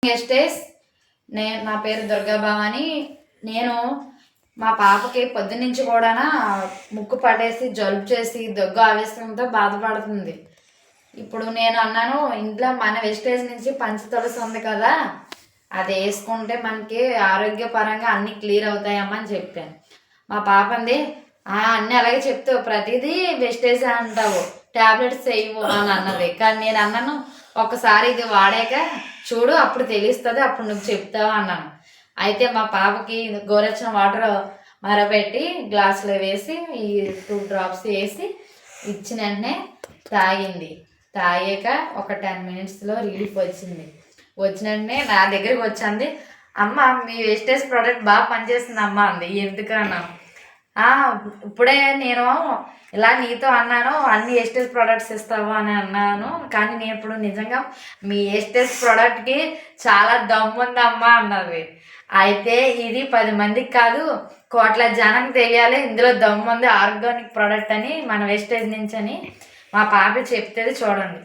గెస్టేస్ నా పేరు దుర్గా భవాని. నేను మా పాపకి పొద్దునుంచి కూడా ముక్కు పడేసి జలుబు చేసి దగ్గు ఆవేశంతో బాధపడుతుంది. ఇప్పుడు నేను అన్నాను, ఇంట్లో మన వెస్టేజ్ నుంచి పంచతులసి ఉంది కదా, అది వేసుకుంటే మనకి ఆరోగ్యపరంగా అన్నీ క్లియర్ అవుతాయమ్మా అని చెప్పాను. మా పాప అంది, అన్నీ అలాగే చెప్తావు, ప్రతిదీ వెస్టేజ్ అంటావు, ట్యాబ్లెట్స్ వేయవు అని అన్నది. కానీ నేను అన్నాను, ఒకసారి ఇది వాడాక చూడు, అప్పుడు తెలుస్తుంది, అప్పుడు నువ్వు చెప్తావు అన్నాను. అయితే మా పాపకి గోరెచ్చని వాటర్ మరబెట్టి గ్లాసులో వేసి ఈ 2 డ్రాప్స్ వేసి ఇచ్చిన వెంటనే తాగింది. తాగాక ఒక 10 మినిట్స్లో రిలీఫ్ వచ్చింది. వచ్చిన వెంటనే నా దగ్గరికి వచ్చింది, అమ్మ మీ వేస్టేజ్ ప్రోడక్ట్ బాగా పనిచేస్తుంది అమ్మ అంది. ఎందుకన్నా, ఇప్పుడే నేను ఇలా నీతో అన్నాను, అన్ని వేస్టేజ్ ప్రోడక్ట్స్ ఇస్తావు అని అన్నాను, కానీ నేను ఇప్పుడు నిజంగా మీ వేస్టేజ్ ప్రోడక్ట్కి చాలా దమ్ముందమ్మా అన్నది. అయితే ఇది 10 మందికి కాదు, కోట్ల జనానికి తెలియాలి ఇందులో దమ్ముంది, ఆర్గానిక్ ప్రోడక్ట్ అని, మన వేస్టేజ్ నుంచి అని మా పాప చెప్తేది చూడండి.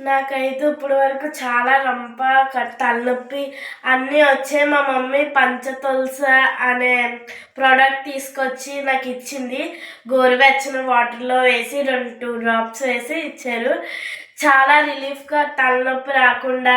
నాకైతే ఇప్పుడు వరకు చాలా రంప తలనొప్పి అన్నీ వచ్చాయి. మా మమ్మీ పంచతులసి అనే ప్రోడక్ట్ తీసుకొచ్చి నాకు ఇచ్చింది. గోరువెచ్చని వాటర్లో వేసి 2 డ్రాప్స్ వేసి ఇచ్చారు. చాలా రిలీఫ్గా, తలనొప్పి రాకుండా